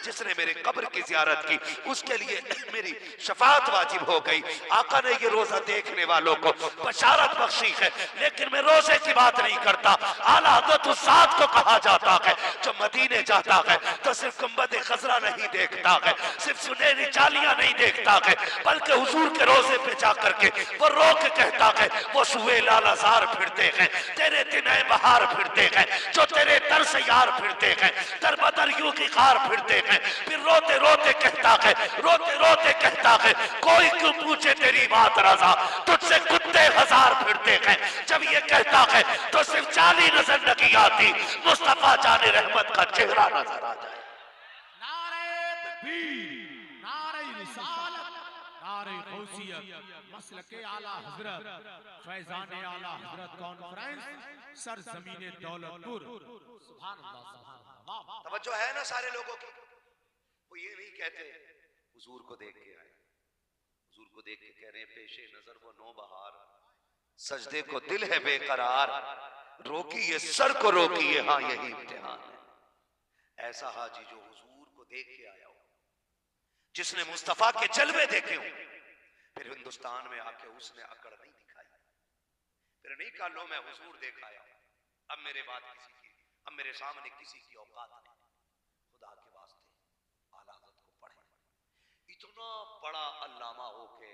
जिसने मेरे कब्र की जियारत की उसके लिए मेरी शफाअत वाजिब हो गई। आका ने ये रोजा देखने वालों को बशारत बख्शी है, लेकिन मैं रोजे की बात नहीं करता। आला हज़रत उस ज़ात को कहा जाता है जो मदीने जाता है तो सिर्फ गुंबद खजरा नहीं देखता है, सिर्फ सुनहरी चालियां नहीं देखता है, बल्कि हुजूर के रोजे पे जाकर के वो रो के कहता है वो सुए लालाजार फिरते हैं, तेरे तिनए बहार फिरते हैं, जो तेरे तर से यार फिरते हैं, दर बदर यूं की खार फिरते हैं। फिर रोते रोते कहता है, रोते रोते कहता है कोई क्यों पूछे तेरी बात रजा, तुझसे कुत्ते हजार फिरते हैं। जब ये कहता है तो सिर्फ चाली नजर नहीं आती, मुस्तफा जाने रहमत का चेहरा नजर आ जाए। नारे तकबीर, नारे रिसालत, नारे गौसियत, मसलके आला हजरत, फैजान आला हजरत कॉन्फ्रेंस सरजमीन दौलतपुर। सुभान अल्लाह, सुभान अल्लाह। तवज्जो है ना सारे लोगों की। वो ये नहीं कहते हुजूर को देख के आए, हुजूर को देख के कह रहे हैं पेशे नजर वो नो बहार, सजदे को दिल है बेकरार, रोकिए सर को रोकिए, हाँ यही इम्तिहान है। ऐसा हाजी जो हुजूर को देख के आया हो, जिसने मुस्तफा के जलवे देखे हो, फिर हिंदुस्तान में आके उसने अकड़ नहीं दिखाई, फिर नहीं कहा लो मैं हुजूर देख आया, अब मेरे बाद किसी की, अब मेरे सामने किसी की औकात नहीं। खुदा के वास्ते आला हज़रत को पढ़े। इतना बड़ा अल्लामा होके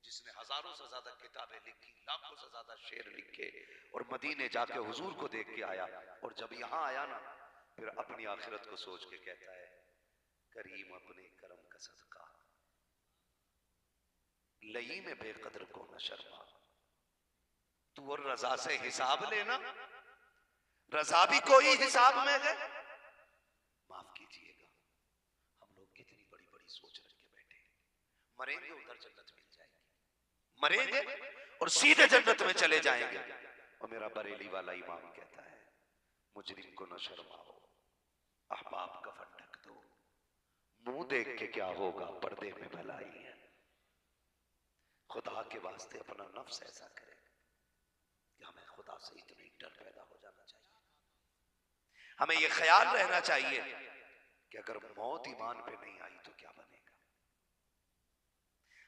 जिसने हजारों से ज्यादा किताबें लिखी, लाखों से ज्यादा शेर लिखे, और मदीने जाके हुजूर को देख के आया, और जब यहां आया ना फिर अपनी आखिरत को सोच के कहता है करीम अपने करम का सदका लई में बेकदर को न शर्मा, तू और रजा से हिसाब लेना, रजा भी कोई हिसाब में है। माफ कीजिएगा, हम लोग कितनी बड़ी बड़ी सोच रख के बैठे हैं। मरेंगे उधर जन्नत मिल जाएगी, मरेंगे और सीधे जन्नत में चले जाएंगे। और मेरा बरेली वाला इमाम कहता है मुजरिम को न शर्माओ, अहबाब का फन ढक दो, मुंह देख के क्या होगा, पर्दे में भलाई है। खुदा के वास्ते अपना नफ्स ऐसा करे कि हमें खुदा से इतनी डर पैदा हो जाना चाहिए, हमें यह ख्याल रहना चाहिए कि अगर मौत ईमान पे नहीं आई तो क्या बनेगा।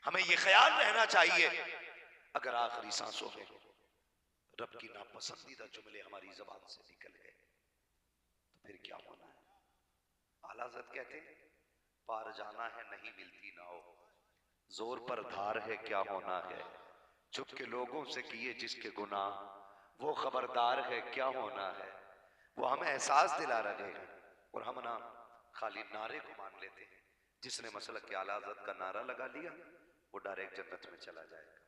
हमें यह ख्याल रहना चाहिए अगर आखिरी सांसों में रब की नापसंदीदा जुमले हमारी जबान से निकल गए तो फिर क्या होना है। आला हज़रत कहते हैं, पार जाना है नहीं मिलती नाव, जोर पर धार है क्या होना है। चुप के लोगों से किए जिसके गुनाह, वो खबरदार है क्या होना है। वो हमें एहसास दिला रहे हैं और हम ना खाली नारे को मान लेते हैं। जिसने मसलक के आला हज़रत का नारा लगा लिया वो डायरेक्ट जन्नत में चला जाएगा।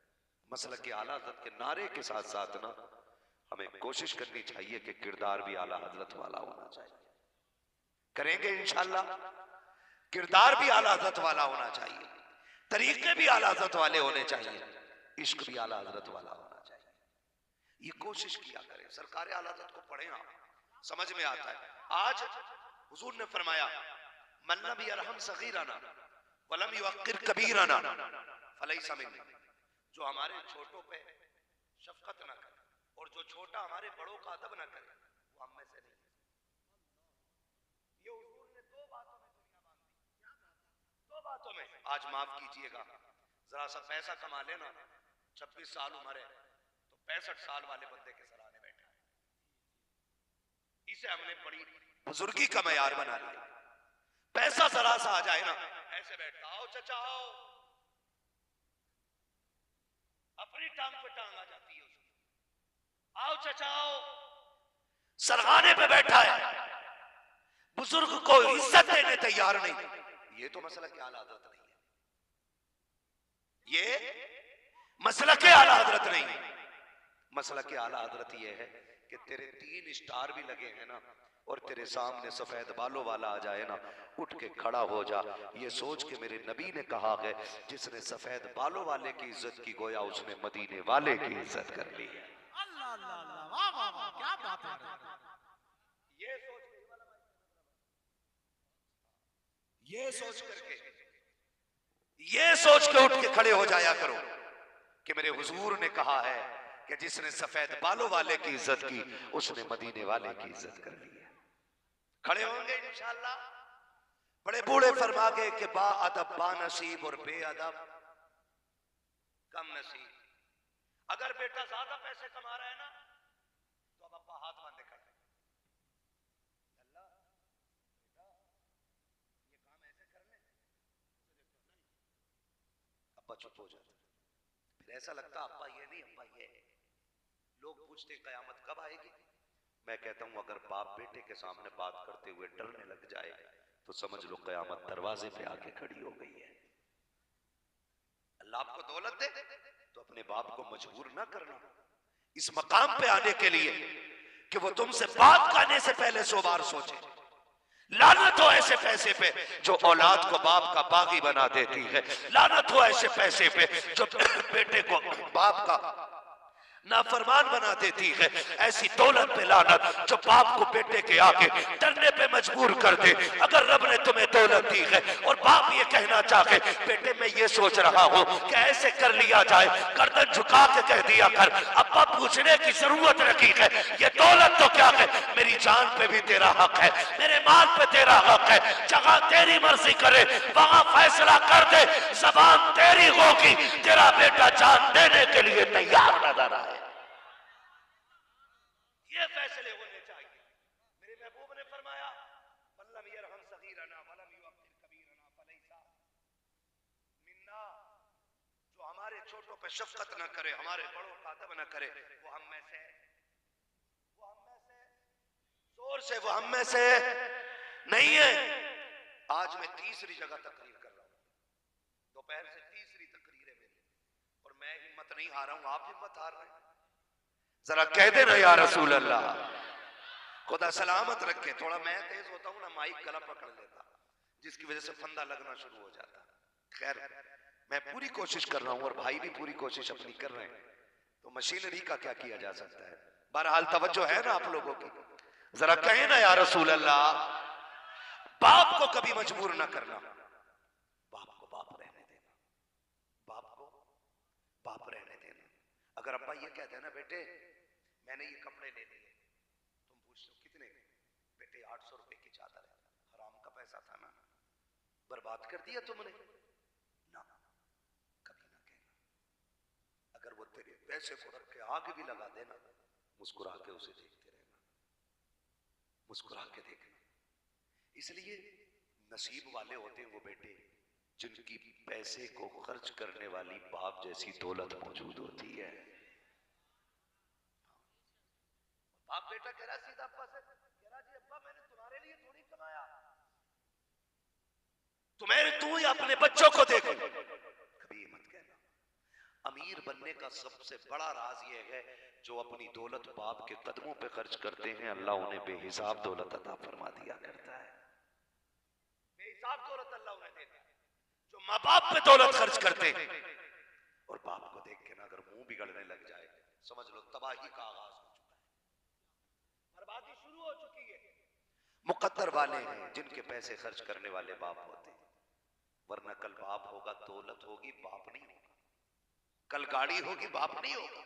मसलक के आला हज़रत के नारे के साथ साथ ना हमें कोशिश करनी चाहिए कि किरदार भी आला हज़रत वाला होना चाहिए। करेंगे इंशाअल्लाह। किरदार भी आला हज़रत वाला होना चाहिए, तरीके भी आला हज़रत वाले होने चाहिए, इश्क भी आला हज़रत वाला होना चाहिए। ये कोशिश किया करें। सरकार आला हज़रत को पढ़े, आप समझ में आता है। आज हुजूर ने फरमाया, मन लम यरहम सगीरना वलम युअक्किर कबीरना फलैसा मिन्नी। जो हमारे छोटों पे शफकत ना करे और जो छोटा हमारे बड़ों का अदब ना करे वो हम में से नहीं है। ये हुजूर ने दो बातों में दुनिया बांध दी, दो बातों में। आज माफ कीजिएगा, जरा सा पैसा कमा लेना, 26 साल उम्र है तो 65 साल वाले बंदे के सराहने बैठा है। इसे हमने बड़ी बुजुर्गी का मयार बना लिया। पैसा जरा सा आ जाए ना, ऐसे बैठता, आओ चचा आओ, अपनी टांग पे टांग आ जाती है उसकी, आओ चचा आओ, सरहाने पे बैठा है, बुजुर्ग को इज्जत देने तैयार नहीं। ये तो मसला के आला हज़रत नहीं है, ये मसला के आला हज़रत नहीं है। मसला के आला हज़रत ये है कि तेरे 3 स्टार भी लगे हैं ना और तेरे सामने सफेद बालों वाला आ जाए ना, उठ के खड़ा हो जा, ये सोच के मेरे नबी ने कहा है, जिसने सफेद बालों वाले की इज्जत की गोया उसने मदीने वाले की इज्जत कर ली है। अल्लाह अल्लाह अल्लाह, वाह वाह वाह, क्या बात है। ये सोच के उठ के खड़े हो जाया करो कि मेरे हुजूर ने कहा है कि जिसने सफेद बालों वाले की इज्जत की उसने मदीने वाले की इज्जत कर ली है। खड़े होंगे इंशाअल्लाह। बड़े बूढ़े फरमा गए कि बा अदब बा नसीब और बेअदब कम नसीब। अगर बेटा ज्यादा पैसे कमा रहा है ना तो अब अब्बा हाथ बांधे खड़े, अल्लाह बेटा ये काम ऐसे कर ले, अब्बा चुप हो जाते। फिर ऐसा लगता अब्बा ये नहीं अब्बा ये। लोग पूछते कयामत कब आएगी। मैं कहता हूं अगर बाप बेटे के सामने बात करते हुए डरने लग जाए तो समझ लो कयामत दरवाजे पे आके खड़ी हो गई है। अल्लाह आपको दौलत दे तो अपने बाप को मजबूर ना करना इस मकाम पे आने के लिए कि वो तुमसे बात करने से पहले 100 बार सोचे। लानत हो ऐसे पैसे पे जो औलाद को बाप का बागी बना देती है। लानत हो ऐसे पैसे पे जो बेटे को बाप का नाफरमान बना देती है। ऐसी दौलत पे लानत जो बाप को बेटे के आगे डरने पे मजबूर कर दे। अगर रब ने तुम्हें दौलत दी है और बाप ये कहना चाहे बेटे मैं ये सोच रहा हूँ कि ऐसे कर लिया जाए, गर्दन झुका के कह दिया कर, अब्बा पूछने की जरूरत रखी है। ये दौलत तो क्या है, मेरी जान पे भी तेरा हक है, मेरे माल पे तेरा हक है। जगह तेरी मर्जी करे वहां फैसला कर दे, जबान तेरी होगी, तेरा बेटा जान देने के लिए तैयार नजर आए। ये फैसले होने चाहिए। मेरे महबूब ने फरमाया वल्लम यरहम सगीरना वलम युअक्किर कबीरना फलैसा मिन्ना। जो हमारे छोटों पे शफकत न करे, हमारे बड़ों का अदब न करे, वो हम में से जोर से वो हम में से नहीं है। आज मैं तीसरी जगह तकरीर कर रहा हूं, दोपहर से तीसरी तकरीर है मेरी और मैं हिम्मत नहीं हार रहा हूं, आप हिम्मत हार रहे हैं। जरा कह देना या रसूल अल्लाह, खुदा सलामत रखे। थोड़ा मैं तेज होता हूं ना, माइक गला पकड़ लेता, जिसकी वजह से फंदा लगना शुरू हो जाता। खैर मैं पूरी कोशिश कर रहा हूं और भाई भी पूरी कोशिश अपनी कर रहे हैं, तो मशीनरी का क्या किया जा सकता है। बहरहाल तवज्जो है ना आप लोगों की। जरा कहे ना या रसूल अल्लाह, बाप को कभी मजबूर ना करना, बाप को बाप रहने देना, बाप को बाप रहने देना। अगर अब्बा ये कहते हैं ना, बेटे मैंने ये कपड़े ले लिए, तुम पूछते हो कितने? बेटे 800 रुपए की चादर है, हराम का पैसा था ना, बर्बाद कर दिया तुमने ना, कभी ना कहना। अगर वो तेरे पैसे को रख के आग भी लगा देना, मुस्कुरा के उसे देखते रहना, मुस्कुरा के देखना। इसलिए नसीब वाले होते हैं वो बेटे जिनकी पैसे को खर्च करने वाली बाप जैसी दौलत मौजूद होती है। बाप बेटा कह रहा सीधा अब्बा से, कह रहा जी अब्बा मैंने तुम्हारे लिए थोड़ी कमाया, तू या अपने बच्चों को देखो। कभी मत कहना। अमीर बनने का सबसे बड़ा राज यह है, जो अपनी दौलत बाप के कदमों पे खर्च करते हैं, अल्लाह उन्हें बेहिसाब दौलत अता फरमा दिया करता है। बेहिसाब दौलत अल्लाह उन्हें देता है। जो माँ बाप पे दौलत खर्च करते हैं और बाप को देख के ना अगर मुंह बिगड़ने लग जाए, समझ लो तबाही का आगाज हो चुका है, बर्बादी शुरू हो चुकी है। मुकद्दर वाले हैं जिनके पैसे खर्च करने वाले बाप होते हैं, वरना कल बाप होगा, दौलत होगी, बाप नहीं होगा। कल गाड़ी होगी, बाप नहीं होगा।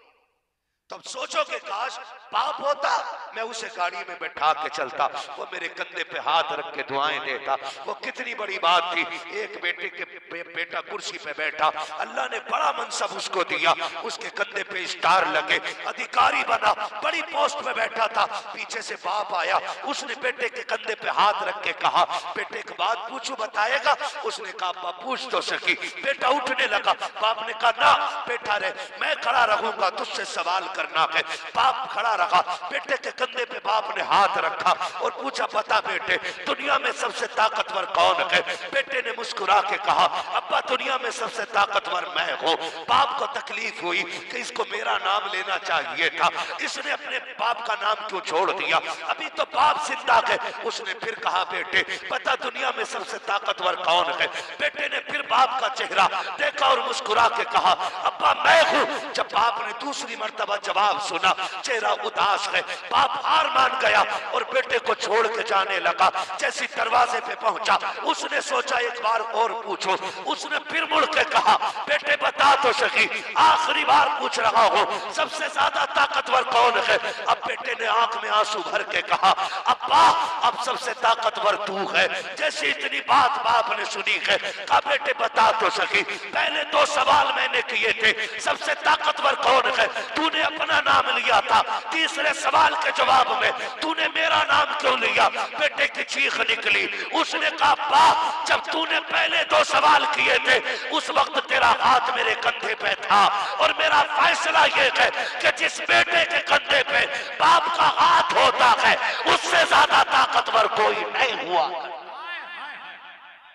तब सोचो कि काश बाप होता, मैं उसे गाड़ी में बैठा के चलता, वो मेरे कंधे पे हाथ रख के दुआएं देता। वो कितनी बड़ी बात थी, एक बेटे के बेटा कुर्सी पे बैठा, अल्लाह ने बड़ा मनसब उसको दिया, उसके कंधे पे स्टार लगे, अधिकारी बना, बड़ी पोस्ट पे बैठा था। पीछे से बाप आया, उसने बेटे के कंधे पे हाथ रख के कहा, बेटे एक बात पूछूं, बताएगा? उसने कहा अब्बा पूछ तो सकी। बेटा उठने लगा, बाप ने कहा ना बैठा रहे, मैं खड़ा रहूंगा, तुझसे सवाल करना है। बाप खड़ा रहा, बेटे के कंधे पे बाप ने हाथ रखा और पूछा बता बेटे दुनिया में सबसे ताकतवर कौन है? बेटे ने मुस्कुरा के कहा अब्बा दुनिया में सबसे ताकतवर मैं हूं। बाप को तकलीफ हुई कि इसको मेरा नाम लेना चाहिए था, इसने अपने बाप का नाम क्यों छोड़ दिया? अभी तो बाप जिंदा है। उसने फिर कहा बेटे पता दुनिया में सबसे ताकतवर कौन है? बेटे ने फिर बाप का चेहरा देखा और मुस्कुरा के कहा अब्बा मैं हूं। जब बाप ने दूसरी मर्तबा जवाब सुना, चेहरा उदास है, बाप हार मान गया और बेटे को छोड़ के जाने लगा। जैसे दरवाजे पे पहुंचा, उसने सोचा एक बार और पूछो। उसने फिर मुड़ के कहा बेटे बता तो सही, आखिरी बार पूछ रहा हूं, सबसे ज्यादा ताकतवर कौन है? अब बेटे ने आंख में आंसू भर के कहा अब्बा अब सबसे ताकतवर तू है। जैसे इतनी बात बाप ने सुनी है, कहा बेटे बता तो सही, पहले 2 सवाल मैंने किए थे, सबसे ताकतवर कौन है? तूने अपना नाम लिया था, तीसरे सवाल के जवाब में तूने मेरा नाम क्यों लिया? बेटे की चीख निकली। उसने कहा बाप जब तूने पहले 2 सवाल किए थे, उस वक्त तेरा हाथ मेरे कंधे पे था और मेरा फैसला यह है कि जिस बेटे के कंधे पे बाप का हाथ होता है, उससे ज्यादा ताकतवर कोई नहीं हुआ।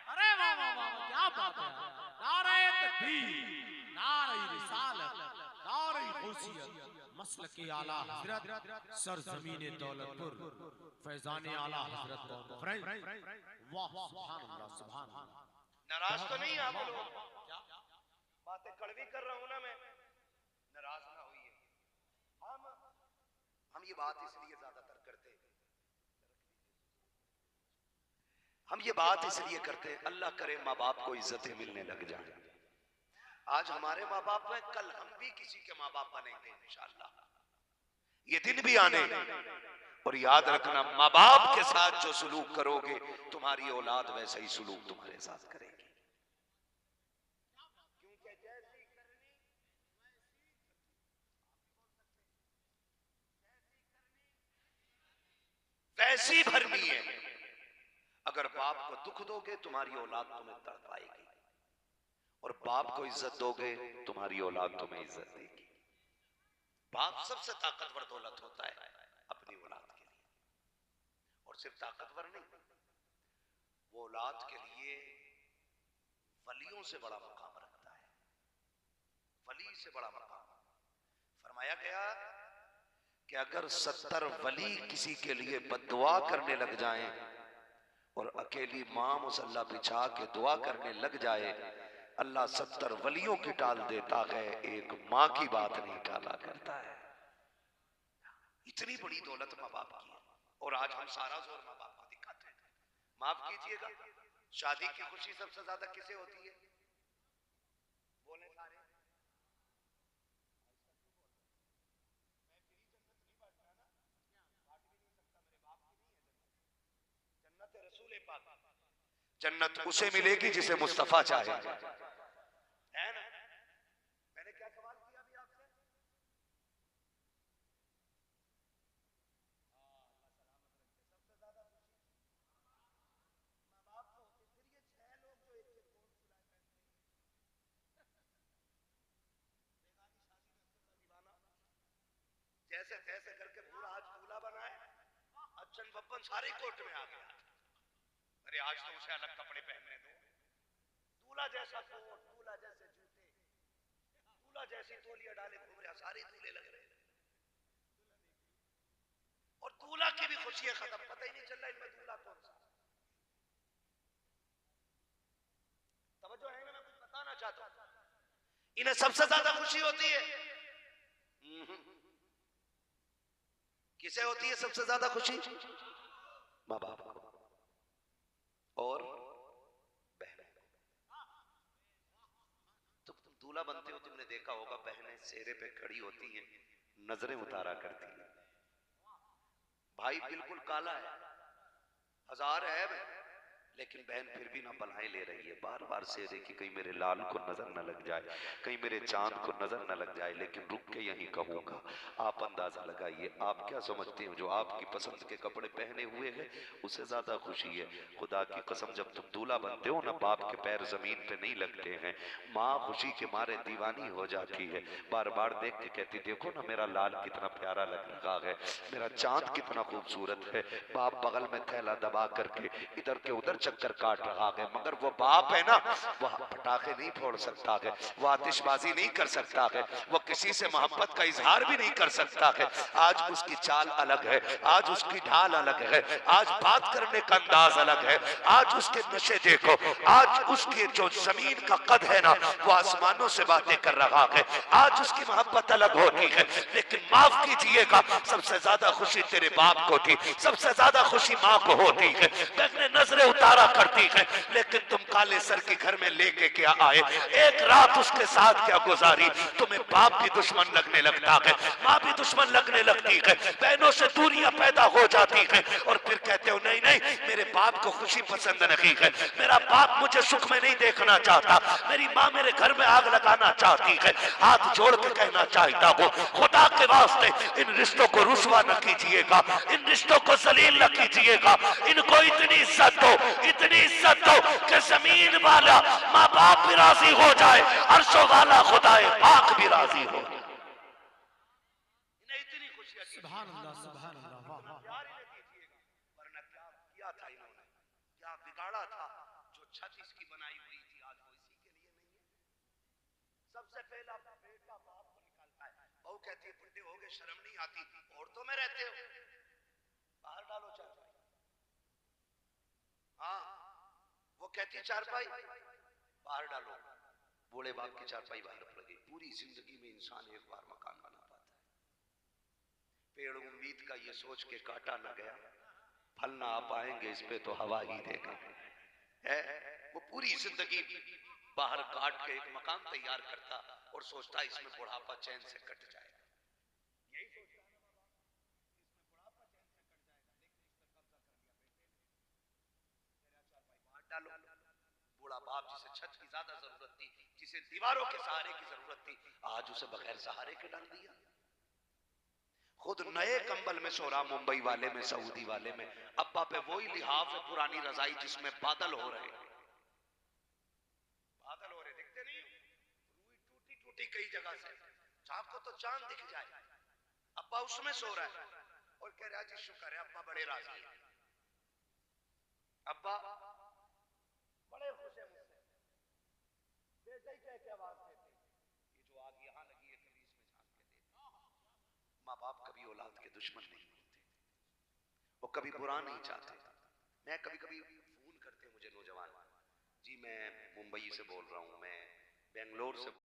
अरे वाह वाह वाह, क्या बात है! नारे तकबीर, नारे रिसालत, नारे गौसियत, मसलके आला हजरत, सरजमीने दौलतपुर, फैजाने आला हजरत वाह सुभान अल्लाह सुभान अल्लाह। नाराज तो नहीं आप लोग? बातें कड़वी कर रहा हूं ना मैं, नाराज ना होइए। हम ये बात इसलिए ज्यादातर करते हैं, हम ये बात इसलिए करते हैं अल्लाह करे माँ बाप को इज्जतें मिलने लग जाए। आज हमारे माँ बाप हैं, कल हम भी किसी के माँ बाप बनेंगे इंशाअल्लाह। ये दिन भी आने, और याद रखना माँ बाप के साथ जो सुलूक करोगे, तुम्हारी औलाद वैसा ही सुलूक तुम्हारे साथ करेगी। वैसी भरनी है। अगर बाप को दुख दोगे, तुम्हारी औलाद तुम्हें तड़पाएगी, और बाप को इज्जत दोगे, तुम्हारी औलाद तुम्हें इज्जत देगी। बाप सबसे ताकतवर दौलत होता है अपनी औलाद के लिए, और सिर्फ ताकतवर नहीं, वो औलाद के लिए वलियों से बड़ा मकाम रखता है। वली से बड़ा मकाम फरमाया गया कि अगर 70 वली किसी के लिए बद्दुआ करने लग जाएं और अकेली मां मुसल्ला बिछा के दुआ करने लग जाए, अल्लाह 70 वलियों की टाल देता है, एक मां की बात नहीं टाला करता है। इतनी बड़ी दौलत मां बाप की है। और आज हम सारा जोर माँ बाप को दिखाते हैं। माफ कीजिएगा, शादी की खुशी सबसे ज्यादा किसे होती है? बोले सारे। जन्नत रसूल पाक, जन्नत उसे मिलेगी जिसे मुस्तफा चाहे, है ना? मैंने क्या सवाल किया अभी आपसे? सबसे ज्यादा खुशी माँ बाप को होती। फिर ये 6 लोग जो एक एक कोट सिलाए बेगानी शादी में दीवाना, जैसे तैसे करके पूरा आज दूल्हा बनाए, अच्छन बब्बन सारे कोट में आ गया। अरे आज तो उसे अलग कपड़े पहनने दो। दूल्हा जैसा कोट, दूल्हा जैसे जूते, दूल्हा जैसी तोलिया डाले घूम रहा, सारे दूल्हे लग रहे। और दूल्हा की भी खुशियां खत्म, पता ही नहीं चल रहा इनमें दूल्हा कौन सा। तवज्जो है ना, मैं कुछ बताना चाहता हूं। इन्हें सबसे ज्यादा खुशी होती है, किसे होती है सबसे ज्यादा खुशी? माँ बाप को और बहन। तो तुम दूल्हा बनते हो, तुमने देखा होगा बहनें सेहरे पे खड़ी होती हैं, नजरें उतारा करती हैं। भाई बिल्कुल काला है, 1000 है, लेकिन बहन फिर भी ना बलाएं ले रही है, बार बार सेहरे की, कहीं मेरे लाल को नजर न लग जाए, कहीं मेरे चांद को नजर न लग जाए। लेकिन रुक के यही कहूंगा, आप अंदाजा लगाइए, आप क्या समझते हो जो आपकी पसंद के कपड़े पहने हुए हैं उससे ज्यादा खुशी है? खुदा की कसम, जब तुम दूल्हा बनते हो ना, बाप के पैर जमीन पे नहीं लगते हैं, माँ खुशी के मारे दीवानी हो जाती है, बार बार देख के कहती देखो ना मेरा लाल कितना प्यारा लग रहा है, मेरा चांद कितना खूबसूरत है। बाप बगल में थैला दबा करके इधर के उधर चक्कर काट रहा है, मगर वो बाप है ना, वह पटाखे नहीं फोड़ सकता है, वो आतिशबाजी नहीं कर सकता है, वो किसी से मोहब्बत का इजहार भी नहीं कर सकता है। आज उसकी चाल अलग है, आज उसकी ढाल अलग है, आज बात करने का अंदाज अलग है, आज उसके नशे देखो, आज उसके जो जमीन का कद है ना, वो आसमानों से बातें कर रहा है, आज उसकी मोहब्बत अलग होती है। लेकिन माफ कीजिएगा, सबसे ज्यादा खुशी तेरे बाप को थी, सबसे ज्यादा खुशी माँ को होती है। बहनें नजरें उतारा करती है, लेकिन तुम काले सर के घर में लेके क्या आए, एक रात उसके साथ क्या गुजारी, तुम्हें बाप भी दुश्मन लगने लगता है, माँ भी दुश्मन लगने लगती है, बहनों से दूरियां पैदा हो जाती है, और फिर कहते हो नहीं नहीं मेरे बाप को खुशी पसंद नहीं है, मेरा बाप मुझे सुख में नहीं देखना चाहता, मेरी माँ मेरे घर में आग लगाना चाहती है। हाथ जोड़ के कहना चाहता हूँ, खुदा के वास्ते इन रिश्तों को रुसवा न कीजिएगा, इन रिश्तों को जलील न कीजिएगा, इनको इतनी इज्जत दो, इतनी इज्जत दो कि जमीन वाला माँ बाप भी राजी हो जाए, अर्शों वाला खुदाए पाक भी राजी हो। इन्हें इतनी खुशियां, सुभान अल्लाह, सुभान अल्लाह, वाह वाह। प्यार इन्हें दीजिएगा, वरना क्या किया था इन्होंने, क्या बिगाड़ा था। जो छत इसकी बनाई हुई थी आज वो इसी के लिए नहीं है। सबसे पहला बेटा बाप को निकालता है, बहू कहती है बुढ़े हो गए शर्म नहीं आती, औरतों में रहते हो, बाहर डालो चारपाई। हाँ, वो कहती है चारपाई बाहर डालो, बूढ़े बाप की चारपाई बाहर पड़ गई। पूरी जिंदगी में इंसान एक बार मकान बना पाता है। पेड़ उम्मीद का ये सोच के काटा न गया, फल ना आ पाएंगे इस पे तो हवा ही देगा, है। वो पूरी जिंदगी बाहर काट के एक मकान तैयार करता और सोचता इसमें बुढ़ापा चैन से कट जाएगा। यही सोचता है ना बाबा, इसमें बुढ़ापा चैन से कट जाएगा, लेकिन इस पर कब्जा कर लिया बेटे, तेरा चारपाई बाहर डालो। बूढ़ा बाप जिसे छत की ज्यादा जरूरत थी, जिसे दीवारों के सहारे की जरूरत थी, आज उसे बगैर सहारे के डाल दिया। खुद नए कंबल में सो रहा, मुंबई वाले में, सऊदी वाले में, अब्बा पे वही लिहाफ है, पुरानी रजाई जिसमें बादल हो रहे, बादल हो रहे दिखते नहीं, रूई टूटी टूटी कई जगह से, झांको तो चांद दिख जाए, अब्बा उसमें सो रहा है और कह रहा जी शुक्र है अब्बा बड़े राजी है, अब्बा बड़े खुश है मुझसे, बेटे ही कह के आवाज देते, ये जो आग यहां लगी है कभी इसमें झांक के देते। माँ बाप कभी औलाद के दुश्मन नहीं होते, वो कभी बुरा नहीं चाहते। मैं कभी कभी फोन करते मुझे नौजवान, जी मैं मुंबई से बोल रहा हूँ, मैं बेंगलोर से